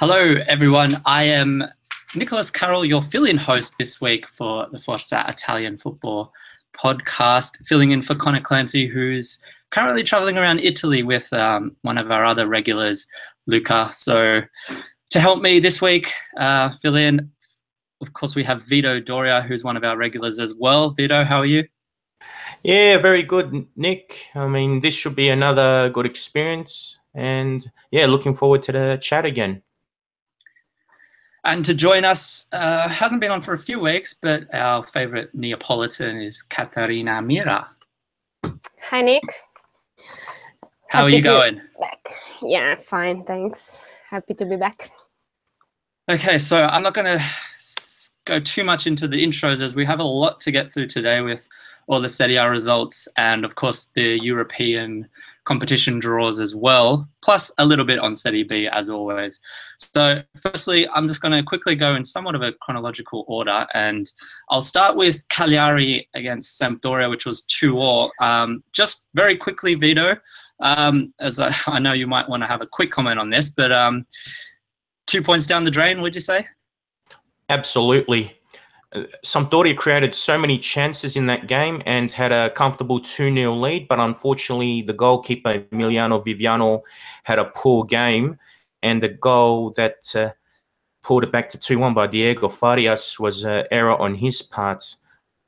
Hello, everyone. I am Nicholas Carroll, your fill-in host this week for the Forza Italian football podcast, filling in for Conor Clancy, who's currently traveling around Italy with one of our other regulars, Luca. So to help me this week fill in, of course, we have Vito Doria, who's one of our regulars as well. Vito, how are you? Yeah, very good, Nick. I mean, this should be another good experience. And yeah, looking forward to the chat again. And to join us, hasn't been on for a few weeks, but our favourite Neapolitan is Caterina Mirra. Hi, Nick. How are you going? Back. Yeah, fine, thanks. Happy to be back. Okay, so I'm not going to go too much into the intros as we have a lot to get through today with all the Serie A results and, of course, the European competition draws as well, plus a little bit on Serie B as always. So firstly, I'm just going to quickly go in somewhat of a chronological order, and I'll start with Cagliari against Sampdoria, which was 2-2. Just very quickly, Vito, as I know you might want to have a quick comment on this, but 2 points down the drain, would you say? Absolutely. Sampdoria created so many chances in that game and had a comfortable 2-0 lead, but unfortunately the goalkeeper Emiliano Viviano had a poor game, and the goal that pulled it back to 2-1 by Diego Farias was an error on his part.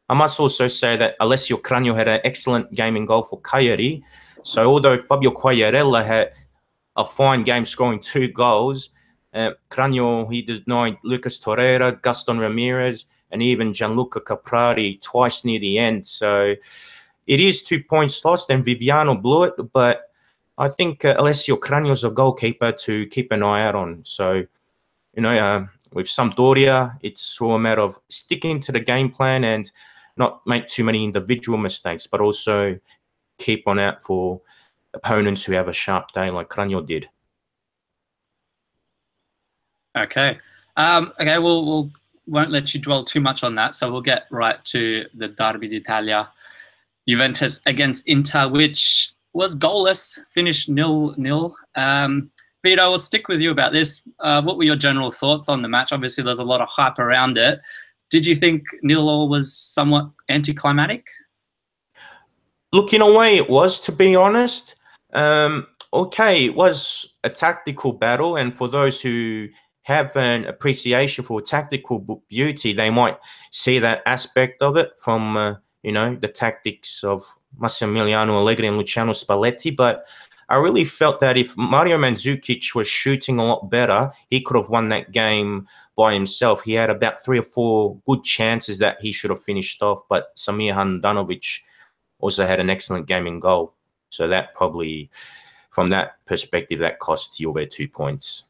I must also say that Alessio Cragno had an excellent game in goal for Cagliari, so although Fabio Quagliarella had a fine game scoring 2 goals, Cragno, he denied Lucas Torreira, Gaston Ramirez, and even Gianluca Caprari twice near the end. So it is 2 points lost, and Viviano blew it, but I think Alessio Cragno's a goalkeeper to keep an eye out on. So, with Sampdoria, it's all a matter of sticking to the game plan and not make too many individual mistakes, but also keep on out for opponents who have a sharp day like Cragno did. Okay. Okay, we'll won't let you dwell too much on that, so we'll get right to the Derby d'Italia. Juventus against Inter, which was goalless, finished 0-0. Vito, I'll stick with you about this. What were your general thoughts on the match? Obviously, there's a lot of hype around it. Did you think 0-0 was somewhat anticlimactic? Look, in a way it was, to be honest. Okay, it was a tactical battle, and for those who have an appreciation for tactical beauty, they might see that aspect of it from, the tactics of Massimiliano Allegri and Luciano Spalletti. But I really felt that if Mario Mandzukic was shooting a lot better, he could have won that game by himself. He had about 3 or 4 good chances that he should have finished off, but Samir Handanovic also had an excellent game in goal. So that probably, from that perspective, that cost Juve 2 points.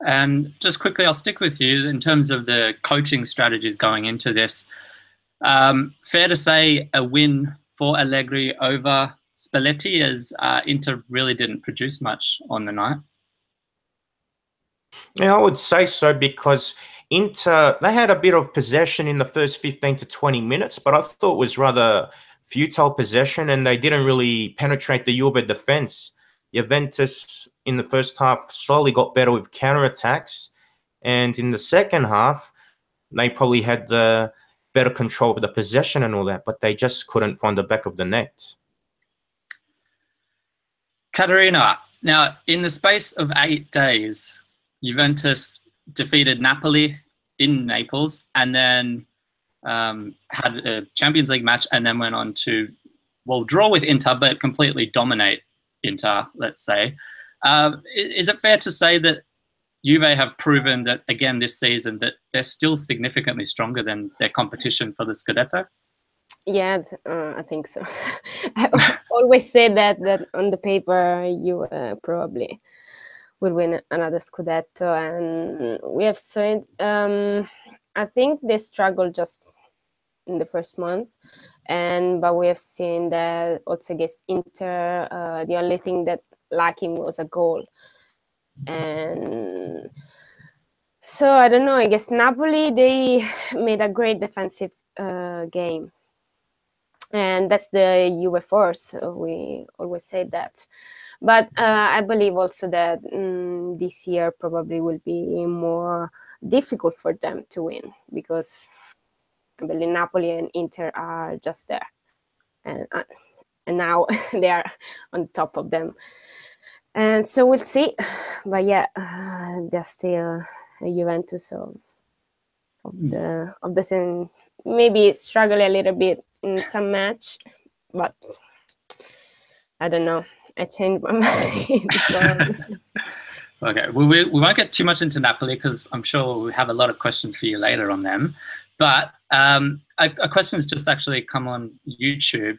And just quickly, I'll stick with you in terms of the coaching strategies going into this. Fair to say a win for Allegri over Spalletti, as Inter really didn't produce much on the night. Yeah, I would say so, because Inter, they had a bit of possession in the first 15 to 20 minutes, but I thought it was rather futile possession, and they didn't really penetrate the Juve defense. Juventus in the first half slowly got better with counterattacks, and in the second half, they probably had the better control of the possession and all that, but they just couldn't find the back of the net. Caterina, now in the space of 8 days, Juventus defeated Napoli in Naples, and then had a Champions League match, and then went on to, draw with Inter, but completely dominate Inter, let's say. Is it fair to say that Juve have proven that, again, this season, that they're still significantly stronger than their competition for the Scudetto? Yeah, I think so. I always say that on the paper you probably will win another Scudetto, and we have seen. I think they struggled just in the first month, but we have seen that also against Inter, the only thing that lacking was a goal, and so I don't know. I guess Napoli, they made a great defensive game. And that's the Juve force. We always say that. But I believe also that this year probably will be more difficult for them to win, because I believe Napoli and Inter are just there, and now they are on top of them. And so we'll see. But yeah, they're still a Juventus of the same. Maybe struggle a little bit in some match, but I don't know. I changed my mind. Okay, well, we won't get too much into Napoli because I'm sure we have a lot of questions for you later on them. But a question has just actually come on YouTube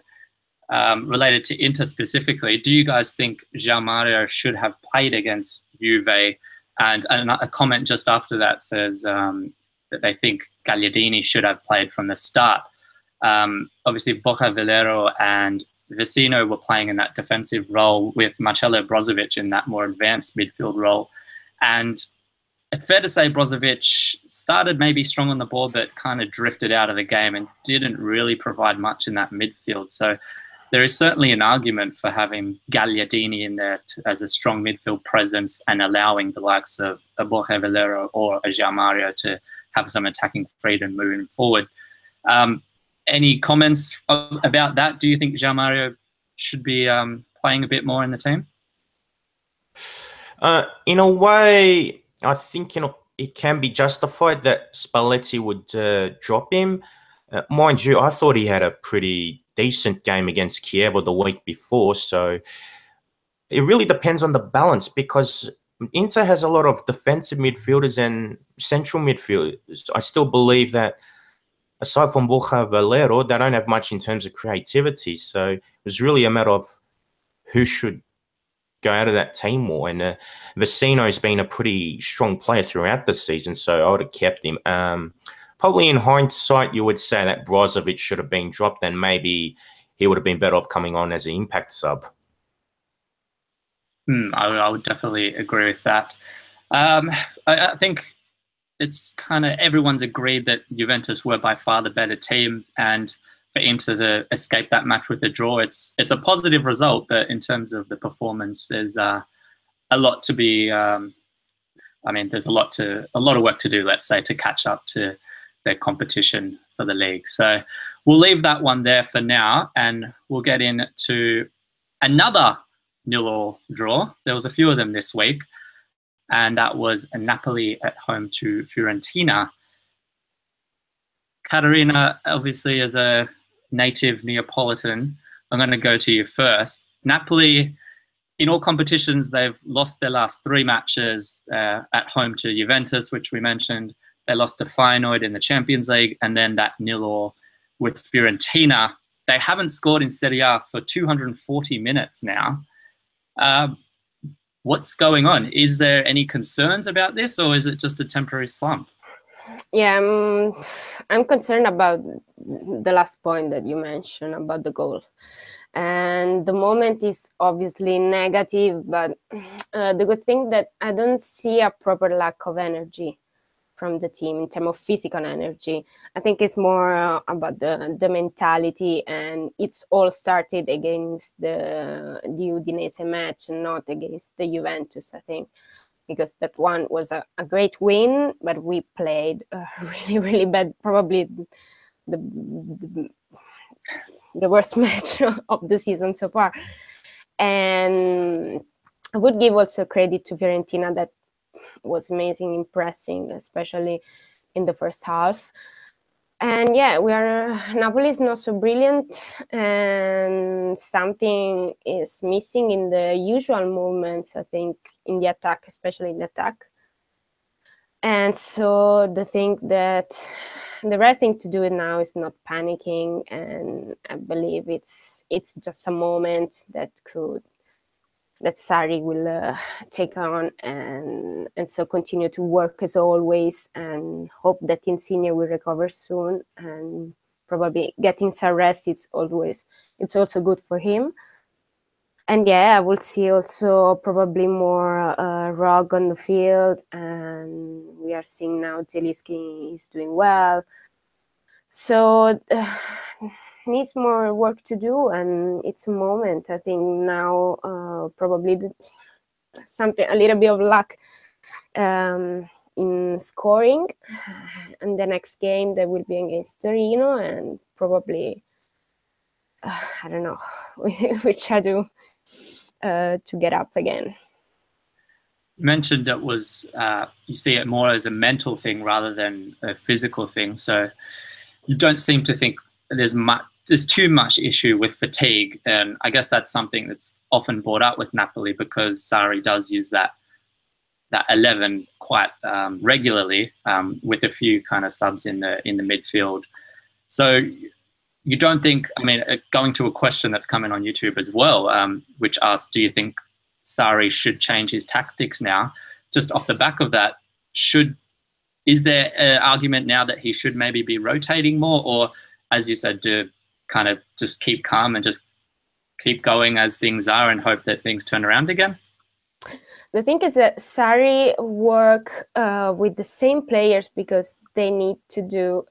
related to Inter specifically. Do you guys think Gianmario should have played against Juve? And a comment just after that says that they think Gagliardini should have played from the start. Obviously, Borja Valero and Vecino were playing in that defensive role with Marcelo Brozovic in that more advanced midfield role. And it's fair to say Brozovic started maybe strong on the ball, but kind of drifted out of the game and didn't really provide much in that midfield. So there is certainly an argument for having Gagliardini in there as a strong midfield presence and allowing the likes of a Borja Valero or a Gianmario to have some attacking freedom moving forward. Any comments about that? Do you think Gianmario should be playing a bit more in the team? In a way, I think it can be justified that Spalletti would drop him. Mind you, I thought he had a pretty decent game against Chievo the week before, so it really depends on the balance, because Inter has a lot of defensive midfielders and central midfielders. I still believe that aside from Borja Valero, they don't have much in terms of creativity. So it was really a matter of who should go out of that team more. And Vecino's been a pretty strong player throughout the season, so I would have kept him. Probably in hindsight, you would say that Brozovic should have been dropped, and maybe he would have been better off coming on as an impact sub. I would definitely agree with that. I think it's kind of everyone's agreed that Juventus were by far the better team, and for Inter to escape that match with a draw, it's a positive result. But in terms of the performance, there's a lot to be. There's a lot of work to do, let's say, to catch up to their competition for the league. So we'll leave that one there for now, and we'll get into another 0-0 draw. There was a few of them this week, and that was Napoli at home to Fiorentina. Caterina, obviously, as a native Neapolitan, I'm going to go to you first. Napoli, in all competitions, they've lost their last 3 matches at home to Juventus, which we mentioned. They lost to Feyenoord in the Champions League, and then that 0-0 with Fiorentina. They haven't scored in Serie A for 240 minutes now. What's going on? Is there any concerns about this, or is it just a temporary slump? Yeah, I'm concerned about the last point that you mentioned about the goal. And the moment is obviously negative, but the good thing that I don't see a proper lack of energy from the team in terms of physical energy. I think it's more about the mentality, and it's all started against the Udinese match, not against the Juventus, I think, because that one was a great win, but we played really, really bad, probably the worst match of the season so far. And I would give also credit to Fiorentina, that was amazing, impressing, especially in the first half. And yeah, Napoli is not so brilliant, and something is missing in the usual movements, I think, in the attack, especially in the attack. And so the right thing to do now is not panicking, and I believe it's just a moment that Sarri will take on, and so continue to work as always, and hope that Insigne will recover soon, and probably getting some rest. It's also good for him. And yeah, I will see also probably more Rog on the field, and we are seeing now Zielinski is doing well. So needs more work to do, and it's a moment. I think now probably a little bit of luck in scoring. And the next game that will be against Torino, and probably I don't know, we try to get up again. You mentioned it was you see it more as a mental thing rather than a physical thing. So you don't seem to think there's too much issue with fatigue, and I guess that's something that's often brought up with Napoli because Sarri does use that 11 quite regularly, with a few kind of subs in the midfield. So you don't think, I mean, going to a question that's coming on YouTube as well, which asks, do you think Sarri should change his tactics now? Just off the back of that, is there an argument now that he should maybe be rotating more, or, as you said, to kind of just keep calm and just keep going as things are and hope that things turn around again? The thing is that Sarri work with the same players because they need to do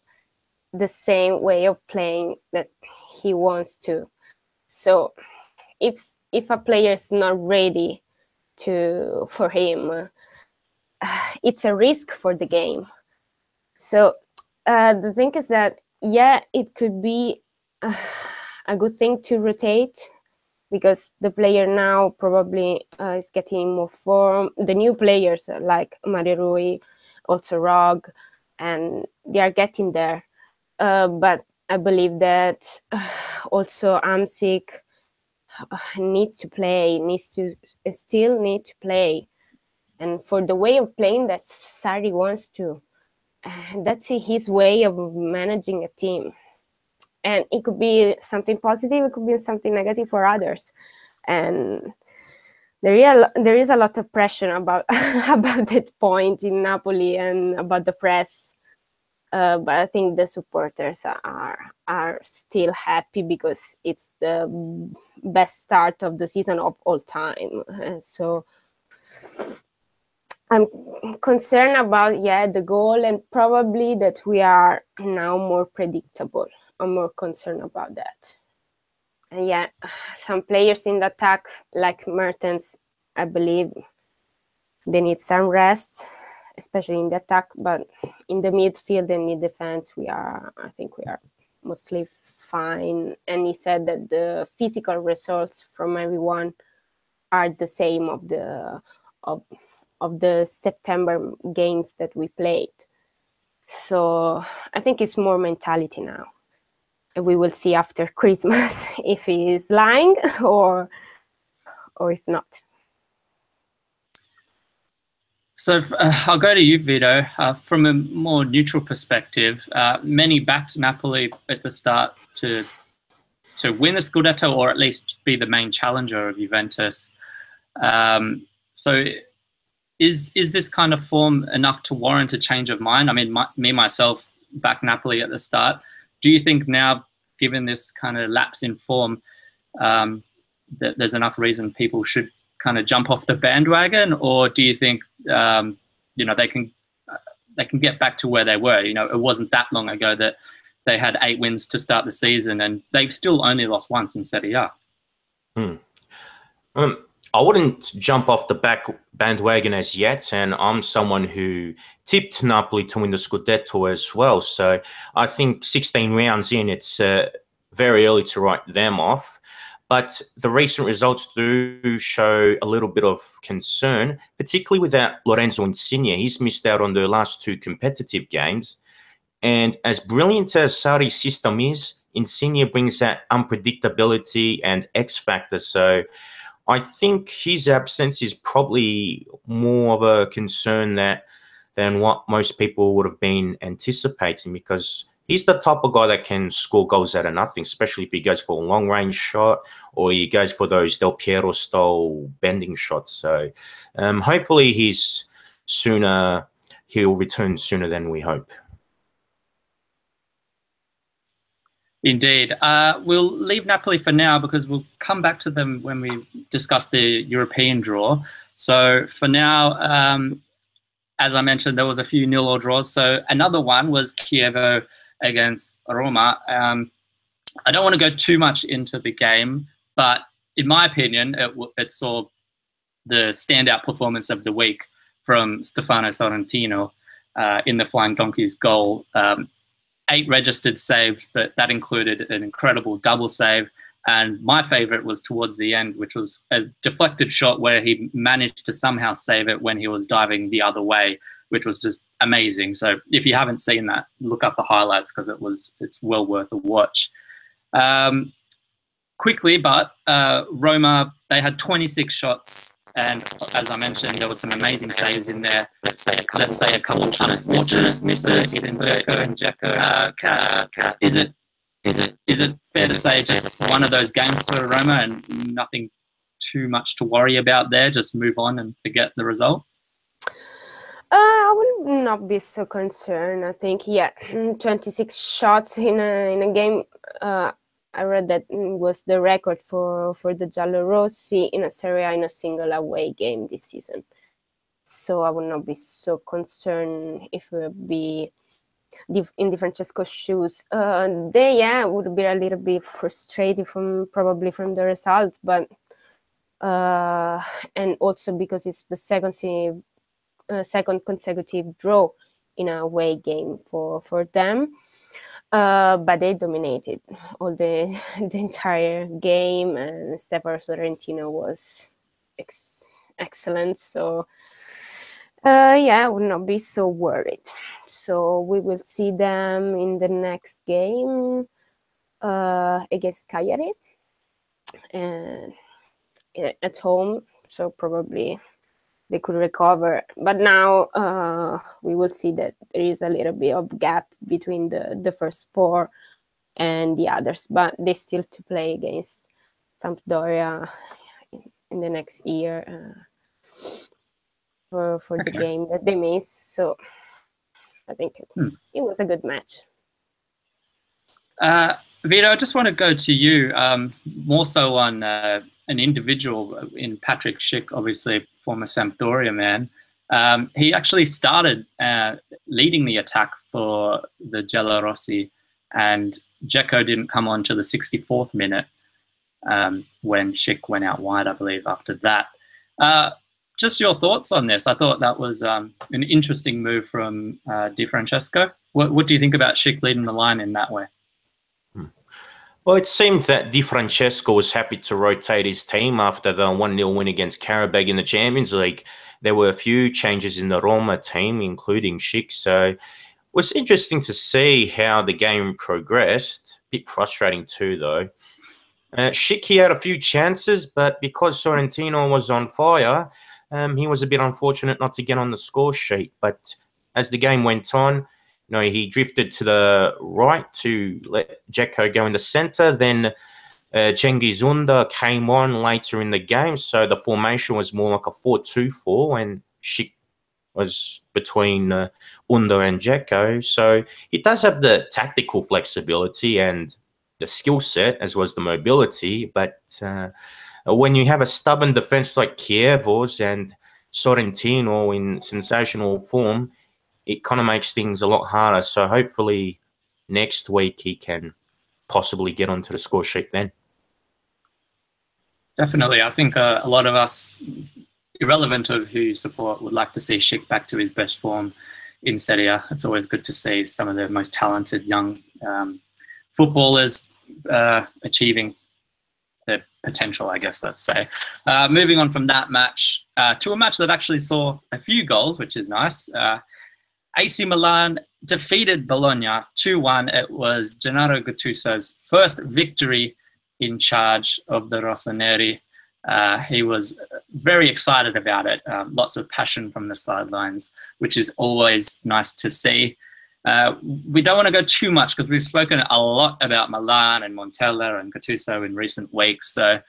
the same way of playing that he wants to. So if a player is not ready for him, it's a risk for the game. So the thing is that, yeah, it could be a good thing to rotate, because the player now probably is getting more form. The new players like Mario Rui, also Rog, and they are getting there. But I believe that also Amsic needs to still need to play. And for the way of playing that Sarri wants to, that's his way of managing a team. And it could be something positive, it could be something negative for others. And there is a lot of pressure about that point in Napoli and about the press. But I think the supporters are still happy because it's the best start of the season of all time. So I'm concerned about, the goal, and probably that we are now more predictable. I'm more concerned about that. And some players in the attack, like Mertens, I believe they need some rest, especially in the attack. But in the midfield and in defense, I think we are mostly fine. And he said that the physical results from everyone are the same of the September games that we played. So I think it's more mentality now. We will see after Christmas if he is lying or if not. So I'll go to you, Vito. From a more neutral perspective, many backed Napoli at the start to win the Scudetto, or at least be the main challenger of Juventus. So is this kind of form enough to warrant a change of mind? I mean, myself backed Napoli at the start. Do you think now, given this kind of lapse in form, that there's enough reason people should kind of jump off the bandwagon, or do you think they can get back to where they were? It wasn't that long ago that they had 8 wins to start the season, and they've still only lost once in Serie A. I wouldn't jump off the bandwagon as yet, and I'm someone who tipped Napoli to win the Scudetto as well. So I think 16 rounds in, it's very early to write them off. But the recent results do show a little bit of concern, particularly without Lorenzo Insigne. He's missed out on the last 2 competitive games. And as brilliant as Sarri's system is, Insigne brings that unpredictability and X factor. So I think his absence is probably more of a concern than what most people would have been anticipating, because he's the type of guy that can score goals out of nothing, especially if he goes for a long-range shot or he goes for those Del Piero-style bending shots. So hopefully he'll return sooner than we hope. Indeed. We'll leave Napoli for now because we'll come back to them when we discuss the European draw. So for now, as I mentioned, there was a few 0-0 draws. So another one was Chievo against Roma. I don't want to go too much into the game, but in my opinion, it saw the standout performance of the week from Stefano Sorrentino in the Flying Donkeys goal. 8 registered saves, but that included an incredible double save. And my favorite was towards the end, which was a deflected shot where he managed to somehow save it when he was diving the other way, which was just amazing. So if you haven't seen that, look up the highlights because it's well worth a watch. Quickly, but Roma, they had 26 shots. And as I mentioned, there were some amazing saves in there. Let's say a couple of unfortunate misses in Dzeko and Dzeko. Is it fair to say just one of those games for Roma and nothing too much to worry about there? Just move on and forget the result? I would not be so concerned. I think, 26 shots in a game. I read that was the record for the Giallorossi in a Serie A in a single away game this season. So I would not be so concerned if it would be in Di Francesco's shoes. They would be a little bit frustrated probably from the result, but and also because it's the second consecutive draw in a away game for them. But they dominated all the entire game, and Stefano Sorrentino was excellent. So, I would not be so worried. So we will see them in the next game against Cagliari at home. So probably they could recover, but now we will see that there is a little bit of gap between the first 4 and the others, but they still to play against Sampdoria in the next year for the game that they missed. So I think it was a good match. Vito, I just want to go to you more so on an individual in Patrick Schick, obviously former Sampdoria man. He actually started leading the attack for the Giallorossi, and Dzeko didn't come on to the 64th minute when Schick went out wide, I believe, after that. Just your thoughts on this. I thought that was an interesting move from Di Francesco. What do you think about Schick leading the line in that way? Well, it seemed that Di Francesco was happy to rotate his team after the 1-0 win against Karabag in the Champions League. There were a few changes in the Roma team, including Schick. So it was interesting to see how the game progressed. A bit frustrating too, though. Schick, he had a few chances, but because Sorrentino was on fire, he was a bit unfortunate not to get on the score sheet. But as the game went on, he drifted to the right to let Dzeko go in the centre. Then Cengiz Ünder came on later in the game. So the formation was more like a 4-2-4 and Schick was between Ünder and Dzeko. So he does have the tactical flexibility and the skill set as well as the mobility. But when you have a stubborn defence like Chievo's and Sorrentino in sensational form, it kind of makes things a lot harder. So hopefully next week he can possibly get onto the score sheet then. Definitely. I think a lot of us, irrelevant of who you support, would like to see Schick back to his best form in Serie A. It's always good to see some of the most talented young footballers achieving their potential, I guess, let's say. Moving on from that match to a match that actually saw a few goals, which is nice. AC Milan defeated Bologna 2-1. It was Gennaro Gattuso's first victory in charge of the Rossoneri. He was very excited about it. Lots of passion from the sidelines, which is always nice to see. We don't want to go too much because we've spoken a lot about Milan and Montella and Gattuso in recent weeks. So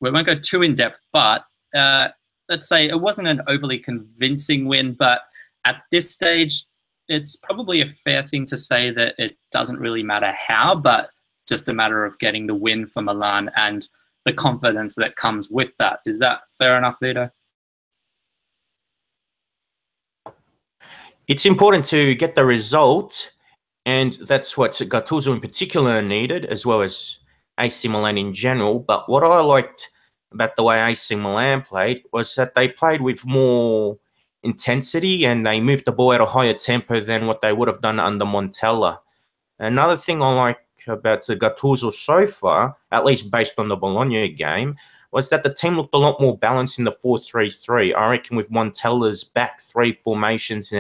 we won't go too in depth, but let's say it wasn't an overly convincing win, but at this stage, it's probably a fair thing to say that it doesn't really matter how, but just a matter of getting the win for Milan and the confidence that comes with that. Is that fair enough, Vito? It's important to get the result, and that's what Gattuso in particular needed, as well as AC Milan in general. But what I liked about the way AC Milan played was that they played with more intensity and they moved the ball at a higher tempo than what they would have done under Montella. Another thing I like about Gattuso so far, at least based on the Bologna game, was that the team looked a lot more balanced in the 4-3-3. I reckon with Montella's back three formations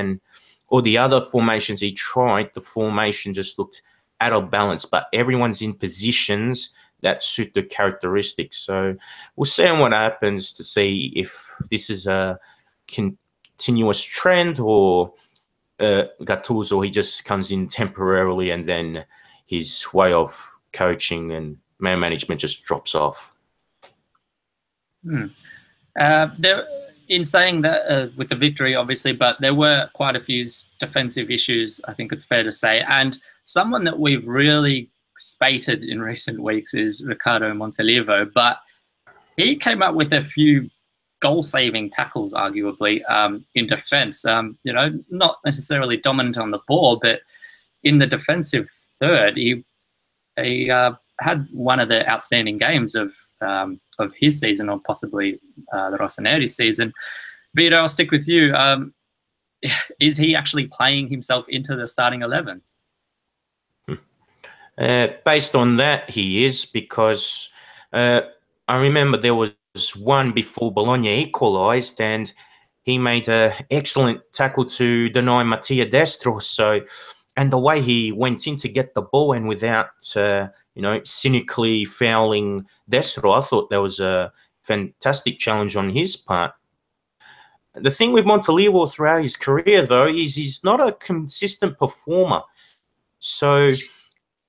or the other formations he tried, the formation just looked out of balance, but everyone's in positions that suit the characteristics. So we'll see what happens to see if this is a continuous trend or Gattuso, he just comes in temporarily and then his way of coaching and man management just drops off. In saying that, with the victory, obviously, but there were quite a few defensive issues, I think it's fair to say. And someone that we've really spated in recent weeks is Riccardo Montolivo, but he came up with a few goal-saving tackles, arguably, in defence. Not necessarily dominant on the ball, but in the defensive third, he had one of the outstanding games of his season, or possibly the Rossoneri's season. Vito, I'll stick with you. Is he actually playing himself into the starting 11? Based on that, he is, because I remember there was one before Bologna equalised and he made an excellent tackle to deny Mattia Destro. And the way he went in to get the ball and without, cynically fouling Destro, I thought that was a fantastic challenge on his part. The thing with Montolivo throughout his career, though, is he's not a consistent performer. So,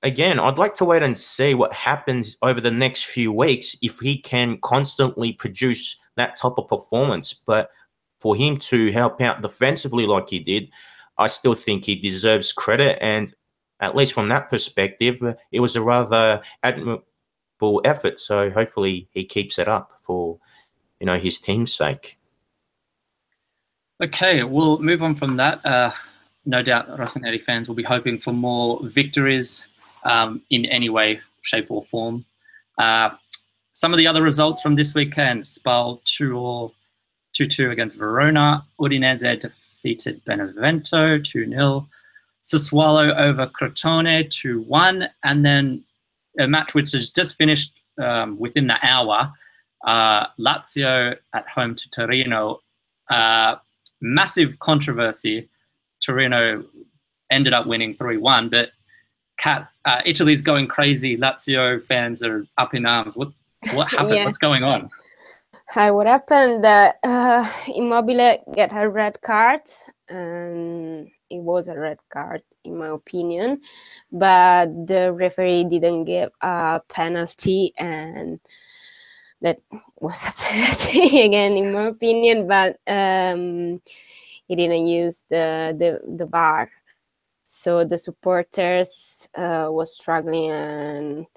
again, I'd like to wait and see what happens over the next few weeks if he can constantly produce that type of performance. But for him to help out defensively like he did, I still think he deserves credit. And at least from that perspective, it was a rather admirable effort. So hopefully he keeps it up for, his team's sake. Okay, we'll move on from that. No doubt Rossoneri fans will be hoping for more victories in any way, shape or form. Some of the other results from this weekend: Spal 2-2 against Verona. Udinese defeated Benevento 2-0. Sassuolo over Crotone 2-1. And then a match which has just finished within the hour. Lazio at home to Torino. Massive controversy. Torino ended up winning 3-1, but Italy's going crazy. Lazio fans are up in arms. What happened? Yeah. What's going on? Hi, what happened? Immobile got a red card, and it was a red card in my opinion, but the referee didn't give a penalty, and that was a penalty again in my opinion, but he didn't use the VAR. So the supporters was struggling and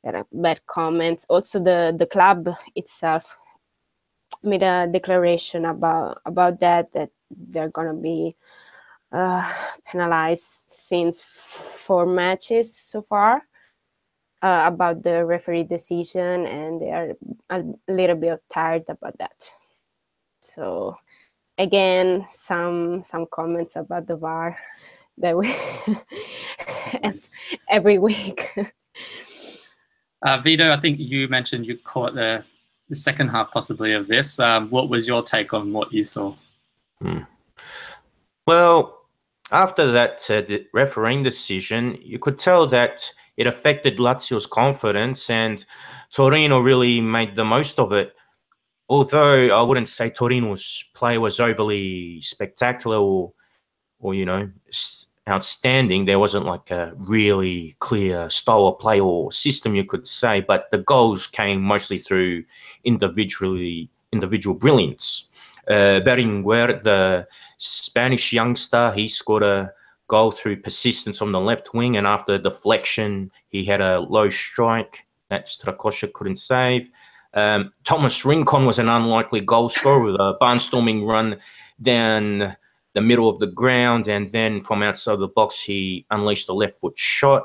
had bad comments. Also, the club itself made a declaration about that they're gonna be penalized since 4 matches so far about the referee decision, and they are a little bit tired about that. So again, some comments about the VAR that we every week. Vito, I think you mentioned you caught the second half possibly of this. What was your take on what you saw? Well, after that the refereeing decision, you could tell that it affected Lazio's confidence, and Torino really made the most of it. Although I wouldn't say Torino's play was overly spectacular or outstanding. There wasn't like a really clear style of play or system, you could say, but the goals came mostly through individual brilliance. Berenguer, the Spanish youngster, he scored a goal through persistence on the left wing, and after deflection, he had a low strike that Strakosha couldn't save. Thomas Rincon was an unlikely goal scorer with a barnstorming run down the middle of the ground, and then from outside the box, he unleashed a left foot shot.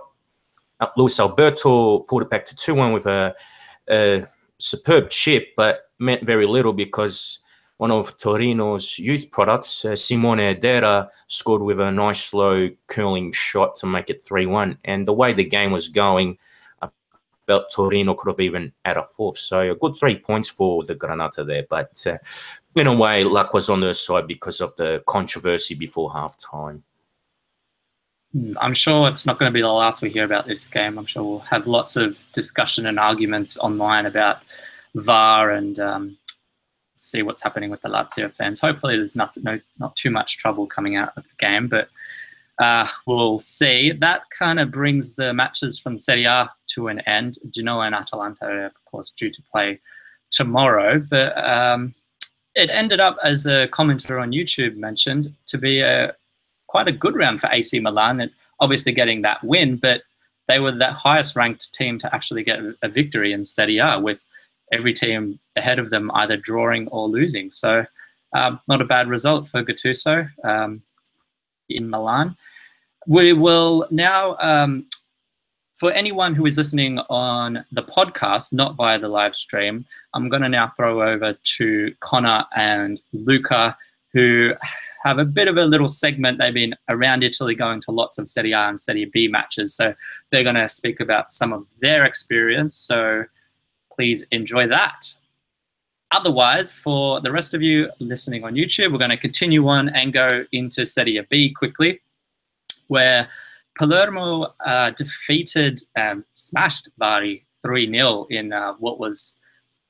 Luis Alberto pulled it back to 2-1 with a superb chip, but meant very little because one of Torino's youth products, Simone Edera, scored with a nice slow curling shot to make it 3-1. And the way the game was going, I felt Torino could have even had a fourth. So a good 3 points for the Granata there. But in a way, luck was on their side because of the controversy before halftime. I'm sure it's not going to be the last we hear about this game. I'm sure we'll have lots of discussion and arguments online about VAR and see what's happening with the Lazio fans. Hopefully there's not too much trouble coming out of the game, but we'll see. That kind of brings the matches from Serie A to an end. Genoa and Atalanta are, of course, due to play tomorrow, but it ended up, as a commenter on YouTube mentioned, to be quite a good round for AC Milan, and obviously getting that win, but they were the highest ranked team to actually get a victory in Serie A, with every team ahead of them either drawing or losing. So not a bad result for Gattuso in Milan. We will now, for anyone who is listening on the podcast, not via the live stream, I'm going to now throw over to Conor and Luca, who have a bit of a little segment. They've been around Italy going to lots of Serie A and Serie B matches, so they're going to speak about some of their experience. So please enjoy that. Otherwise, for the rest of you listening on YouTube, we're going to continue on and go into Serie B quickly, where Palermo smashed Bari 3-0 in what was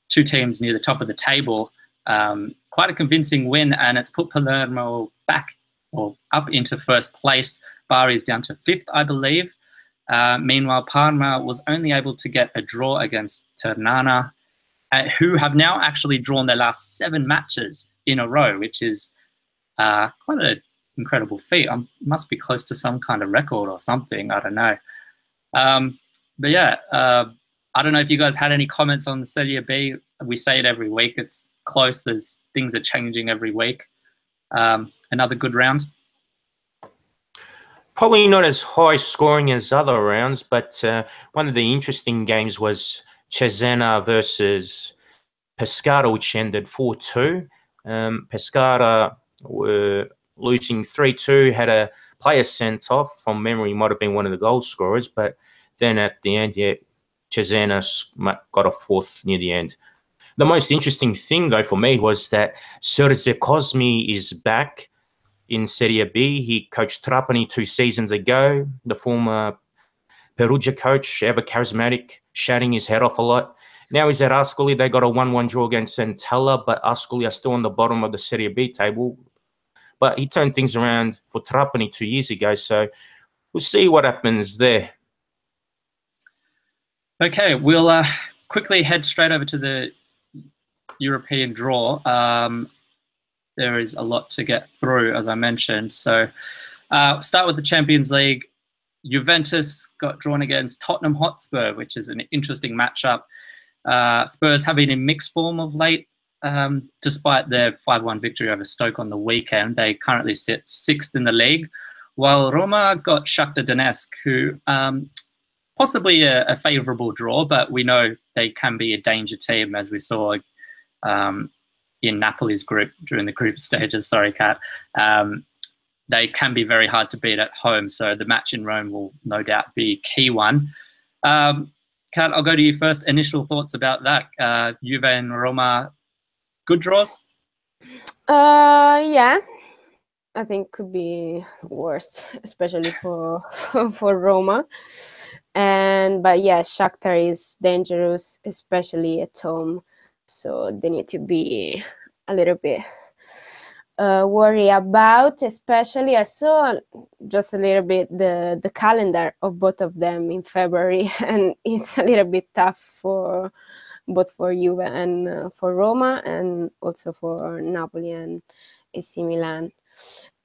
two teams near the top of the table. Quite a convincing win, and it's put Palermo back or up into first place. Bari is down to 5th, I believe. Meanwhile, Parma was only able to get a draw against Ternana, who have now actually drawn their last 7 matches in a row, which is quite an incredible feat. Must be close to some kind of record or something. I don't know. But yeah, I don't know if you guys had any comments on the Serie B. We say it every week. It's close. Things are changing every week. Another good round. Probably not as high scoring as other rounds, but one of the interesting games was Cesena versus Pescara, which ended 4-2. Pescara were losing 3-2, had a player sent off. From memory, might have been one of the goal scorers, but then at the end, yeah, Cesena got a 4th near the end. The most interesting thing, though, for me was that Sergio Cosmi is back in Serie B. He coached Trapani 2 seasons ago, the former Perugia coach, ever charismatic, shouting his head off a lot. Now he's at Ascoli. They got a 1-1 draw against Centella, but Ascoli are still on the bottom of the Serie B table. But he turned things around for Trapani 2 years ago, so we'll see what happens there. Okay, we'll quickly head straight over to the European draw. There is a lot to get through, as I mentioned. So start with the Champions League. Juventus got drawn against Tottenham Hotspur, which is an interesting matchup. Spurs have been in mixed form of late. Despite their 5-1 victory over Stoke on the weekend, they currently sit 6th in the league, while Roma got Shakhtar Donetsk, who possibly a favourable draw, but we know they can be a danger team, as we saw in Napoli's group during the group stages. Sorry, Kat. They can be very hard to beat at home, so the match in Rome will no doubt be a key one. Kat, I'll go to you first. Initial thoughts about that. Juve and Roma, good draws? Yeah, I think could be worse, especially for Roma. But yeah, Shakhtar is dangerous, especially at home. So they need to be a little bit worried about. Especially, I saw just a little bit the calendar of both of them in February, and it's a little bit tough for both for Juve and for Roma, and also for Napoli and AC Milan.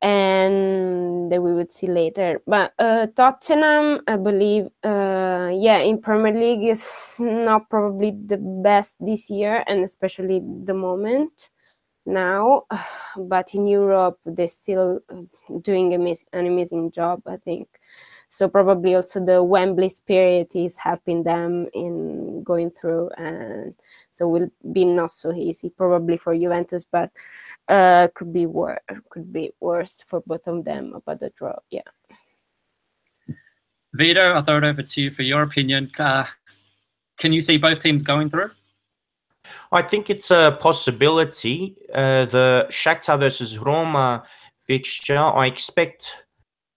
And that we would see later. But Tottenham, I believe, in Premier League is not probably the best this year, and especially the moment now. But in Europe, they're still doing an amazing job, I think. So probably also the Wembley spirit is helping them in going through, and so will be not so easy probably for Juventus, but could be worse for both of them about the draw. Yeah. Vito, I'll throw it over to you for your opinion. Can you see both teams going through? I think it's a possibility. The Shakhtar versus Roma fixture, I expect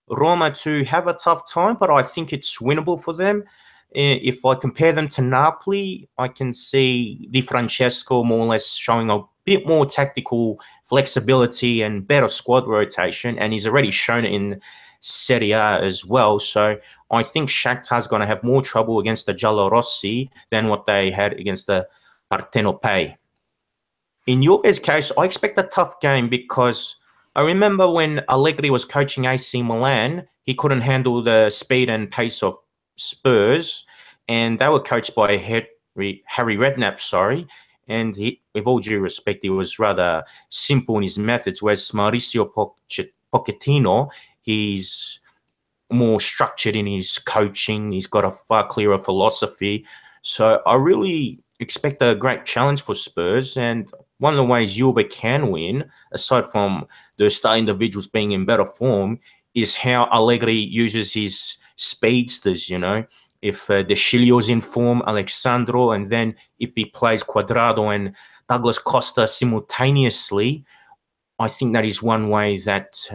Roma to have a tough time, but I think it's winnable for them. If I compare them to Napoli, I can see Di Francesco more or less showing a bit more tactical flexibility and better squad rotation, and he's already shown it in Serie A as well. So I think Shakhtar's going to have more trouble against the Giallorossi than what they had against the Partenopei. In Juve's case, I expect a tough game because I remember when Allegri was coaching AC Milan, he couldn't handle the speed and pace of Spurs, and they were coached by Harry Redknapp, and he, with all due respect, he was rather simple in his methods, whereas Mauricio Pochettino, he's more structured in his coaching. He's got a far clearer philosophy. So I really expect a great challenge for Spurs, and one of the ways Juve can win, aside from the star individuals being in better form, is how Allegri uses his speedsters, you know. If De Sciglio's in form, Alexandro, and then if he plays Cuadrado and Douglas Costa simultaneously, I think that is one way that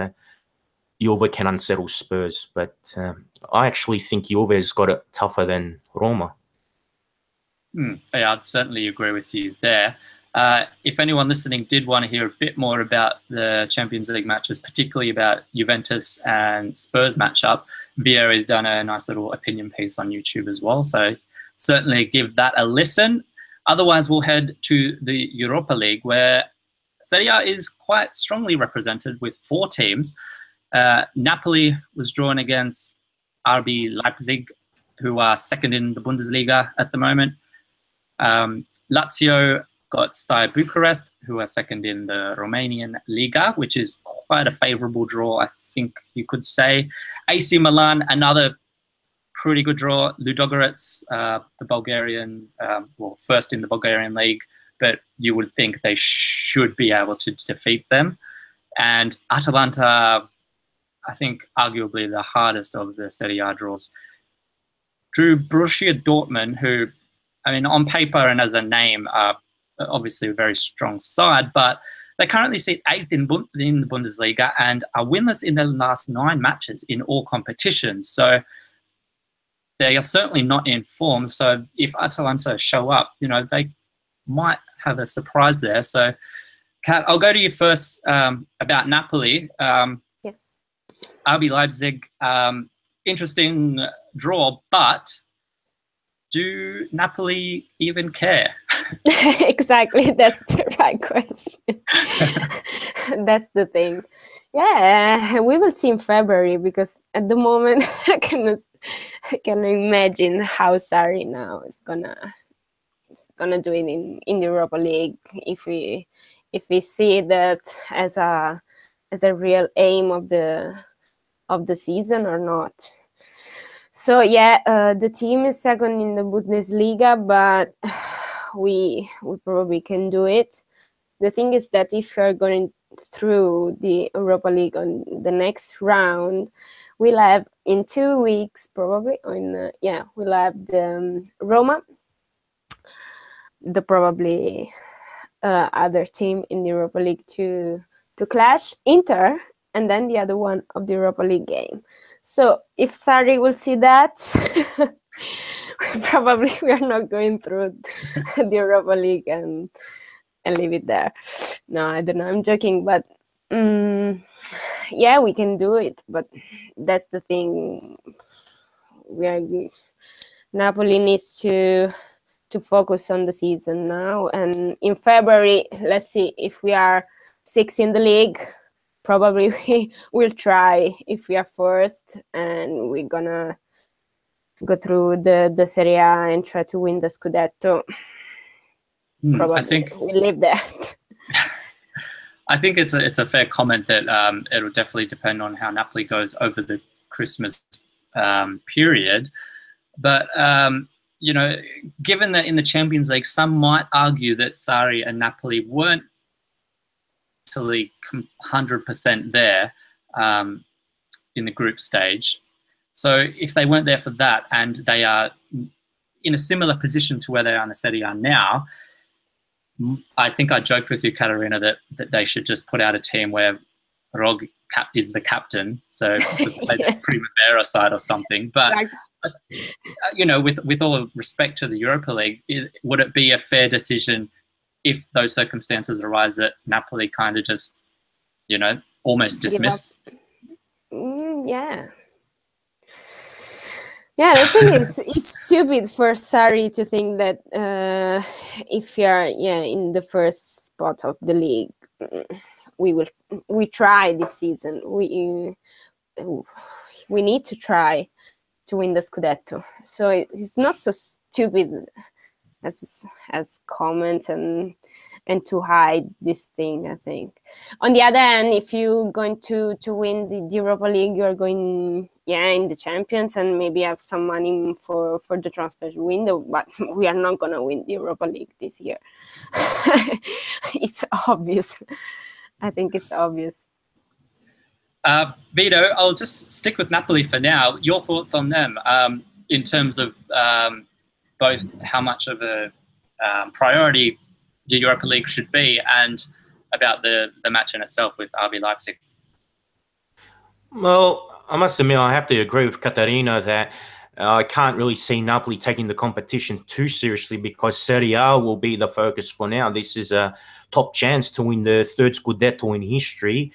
Juve can unsettle Spurs. But I actually think Juve has got it tougher than Roma. Yeah, I'd certainly agree with you there. If anyone listening did want to hear a bit more about the Champions League matches, particularly about Juventus and Spurs matchup, Vieri's done a nice little opinion piece on YouTube as well. So certainly give that a listen. Otherwise, we'll head to the Europa League, where Serie A is quite strongly represented with 4 teams. Napoli was drawn against RB Leipzig, who are second in the Bundesliga at the moment. Lazio got Steaua Bucharest, who are second in the Romanian Liga, which is quite a favourable draw, I think you could say. AC Milan, another pretty good draw. Ludogorets, the Bulgarian, first in the Bulgarian league, but you would think they should be able to defeat them. And Atalanta, I think arguably the hardest of the Serie A draws, drew Borussia Dortmund, who, I mean, on paper and as a name, are obviously a very strong side, but they currently sit 8th in the Bundesliga and are winless in their last 9 matches in all competitions. So they are certainly not in form. So if Atalanta show up, you know, they might have a surprise there. So, Kat, I'll go to you first about Napoli. RB Leipzig, interesting draw, but do Napoli even care? Exactly, that's the right question. That's the thing. Yeah, we will see in February, because at the moment I can imagine how Sarri now is gonna do it in the Europa League, if we see that as a real aim of the season or not. So yeah, the team is second in the Bundesliga, but we probably can do it. The thing is that if we're going through the Europa League on the next round, we'll have in 2 weeks probably we'll have the Roma, the probably other team in the Europa League to clash, Inter, and then the other one of the Europa League game. So if Sarri will see that, probably we are not going through the Europa League and leave it there. No, I don't know. I'm joking, but yeah, we can do it. But that's the thing. Napoli needs to focus on the season now, and in February, let's see if we are 6th in the league. Probably we will try if we are first, and we're gonna go through the Serie A and try to win the Scudetto. Probably I think we'll leave that. I think it's a fair comment that it'll definitely depend on how Napoli goes over the Christmas period. But, you know, given that in the Champions League, some might argue that Sarri and Napoli weren't totally 100% there in the group stage. So if they weren't there for that and they are in a similar position to where they are in the Serie A now, I think I joked with you, Caterina, that they should just put out a team where Rog is the captain, so just play the Primavera side or something. But you know, with all respect to the Europa League, would it be a fair decision if those circumstances arise that Napoli kind of just, you know, almost dismiss? Yeah. Yeah, I think it's stupid for Sarri to think that if you're in the first spot of the league, we try this season. We need to try to win the Scudetto. So it's not so stupid as comment and to hide this thing, I think. On the other hand, if you're going to win the Europa League, you're going in the Champions and maybe have some money for the transfer window, but we are not going to win the Europa League this year. It's obvious. I think it's obvious. Vito, I'll just stick with Napoli for now. Your thoughts on them in terms of both how much of a priority the Europa League should be and about the match in itself with RB Leipzig? Well, I must admit, I have to agree with Caterina that I can't really see Napoli taking the competition too seriously because Serie A will be the focus for now. This is a top chance to win the third Scudetto in history,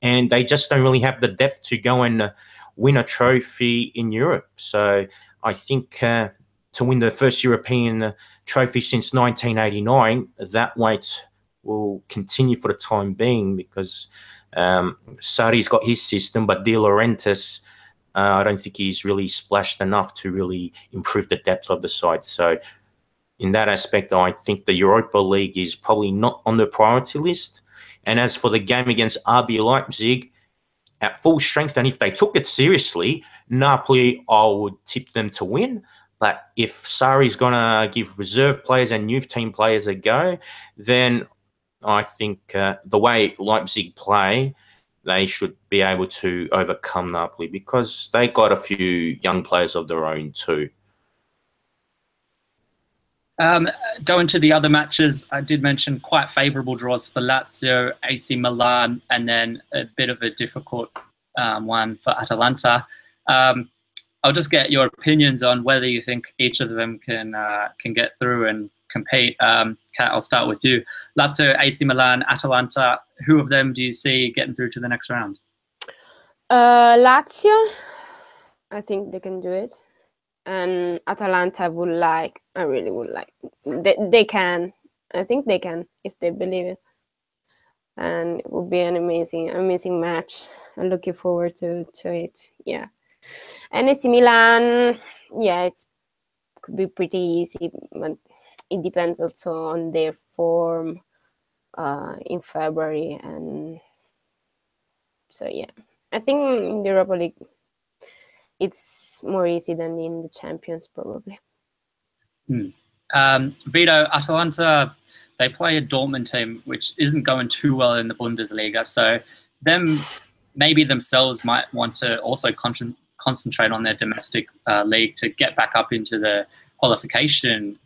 and they just don't really have the depth to go and win a trophy in Europe. So I think to win the first European trophy since 1989, that wait will continue for the time being because Sarri's got his system, but De Laurentiis, I don't think he's really splashed enough to really improve the depth of the side. So in that aspect, I think the Europa League is probably not on the priority list. And as for the game against RB Leipzig, at full strength, and if they took it seriously, Napoli, I would tip them to win. But if Sarri's going to give reserve players and youth team players a go, then I think the way Leipzig play, they should be able to overcome Napoli because they got a few young players of their own too. Going to the other matches, I did mention quite favourable draws for Lazio, AC Milan, and then a bit of a difficult one for Atalanta. I'll just get your opinions on whether you think each of them can get through and compete. Kat, I'll start with you. Lazio, AC Milan, Atalanta. Who of them do you see getting through to the next round? Lazio, I think they can do it. And Atalanta I really would like. They can. I think they can if they believe it. And it will be an amazing match. I'm looking forward to it. Yeah. And AC Milan, it could be pretty easy, but it depends also on their form in February. And so, I think in the Europa League, it's more easy than in the Champions, probably. Vito, Atalanta, they play a Dortmund team, which isn't going too well in the Bundesliga. So them, maybe themselves might want to also concentrate on their domestic league to get back up into the qualification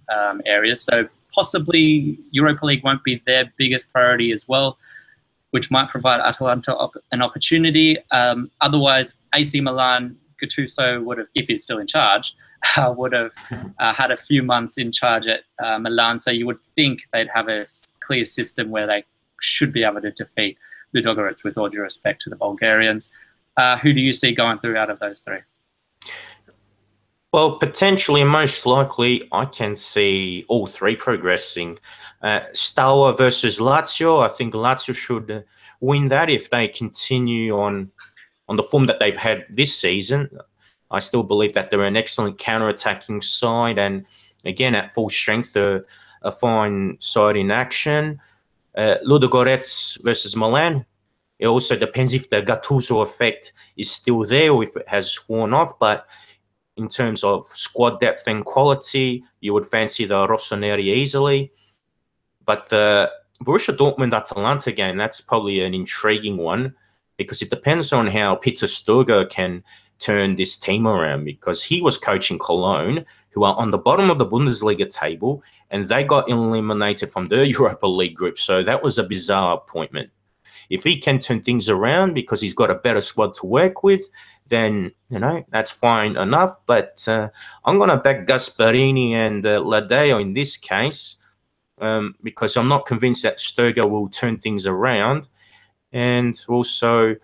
areas. So possibly Europa League won't be their biggest priority as well, which might provide Atalanta an opportunity. Otherwise, AC Milan, Gattuso would have, if he's still in charge, would have had a few months in charge at Milan. So you would think they'd have a clear system where they should be able to defeat Ludogorets, with all due respect to the Bulgarians. Who do you see going through out of those three? Well, potentially and most likely, I can see all three progressing. Steaua versus Lazio, I think Lazio should win that if they continue on the form that they've had this season. I still believe that they're an excellent counter-attacking side and, again, at full strength, a fine side in action. Ludogorets versus Milan. It also depends if the Gattuso effect is still there or if it has worn off. But in terms of squad depth and quality, you would fancy the Rossoneri easily. But the Borussia Dortmund-Atalanta game, that's probably an intriguing one because it depends on how Peter Stöger can turn this team around, because he was coaching Cologne, who are on the bottom of the Bundesliga table, and they got eliminated from the Europa League group. So that was a bizarre appointment. If he can turn things around because he's got a better squad to work with, then, you know, that's fine enough. But I'm going to back Gasperini and Ladeo in this case, because I'm not convinced that Stöger will turn things around. And also,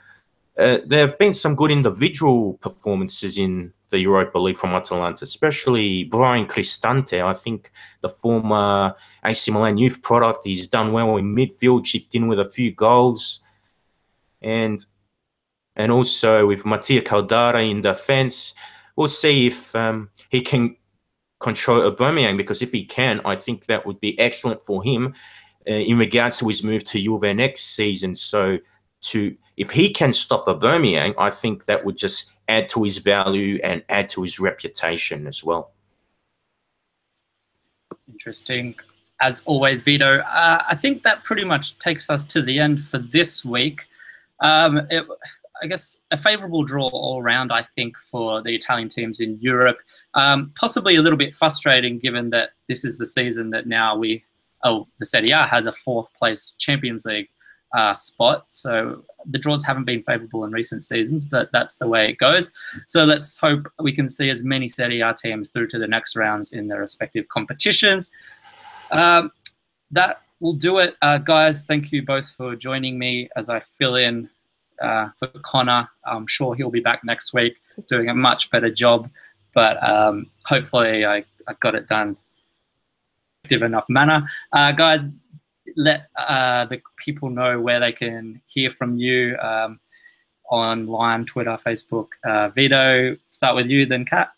there have been some good individual performances in the Europa League from Atalanta, especially Brian Cristante. I think the former AC Milan youth product, he's done well in midfield, chipped in with a few goals. And also with Mattia Caldara in defence, we'll see if he can control Aubameyang, because if he can, I think that would be excellent for him in regards to his move to Juve next season. So if he can stop Aubameyang, I think that would just add to his value and add to his reputation as well. Interesting. As always, Vito, I think that pretty much takes us to the end for this week. I guess a favourable draw all round, I think, for the Italian teams in Europe. Possibly a little bit frustrating given that this is the season that now the Serie A has a 4th place Champions League spot. So the draws haven't been favourable in recent seasons, but that's the way it goes. So let's hope we can see as many Serie A teams through to the next rounds in their respective competitions. That will do it, guys. Thank you both for joining me as I fill in for Conor. I'm sure he'll be back next week doing a much better job, but hopefully I got it done in enough manner. Guys, let the people know where they can hear from you online, Twitter, Facebook. Vito, start with you, then Kat.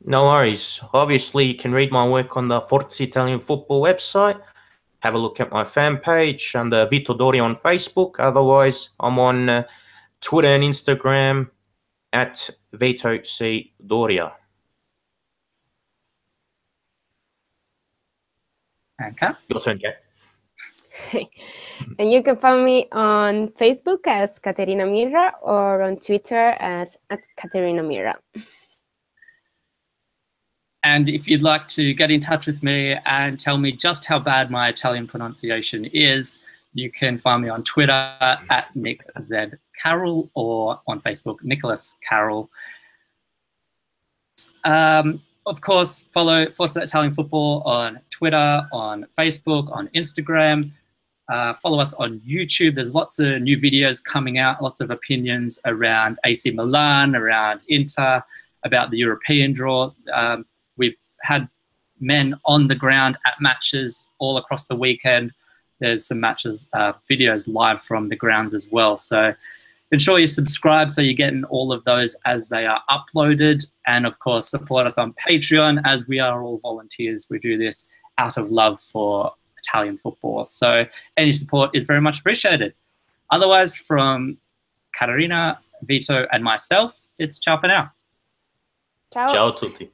No worries. Obviously, you can read my work on the Forza Italian Football website. Have a look at my fan page under Vito Doria on Facebook. Otherwise, I'm on Twitter and Instagram at Vito C. Doria. And Kat? Your turn, Kat. And you can find me on Facebook as Caterina Mirra or on Twitter as @Caterina Mirra. And if you'd like to get in touch with me and tell me just how bad my Italian pronunciation is, you can find me on Twitter at Nick Z. Carroll or on Facebook, Nicholas Carroll. Of course, follow Forza Italian Football on Twitter, on Facebook, on Instagram. Follow us on YouTube. There's lots of new videos coming out, lots of opinions around AC Milan, around Inter, about the European draws. We've had men on the ground at matches all across the weekend. There's some matches, videos live from the grounds as well. So ensure you subscribe so you're getting all of those as they are uploaded. And of course, support us on Patreon, as we are all volunteers. We do this out of love for Italian football. So any support is very much appreciated. Otherwise, from Caterina, Vito, and myself, it's ciao for now. Ciao. Ciao a tutti.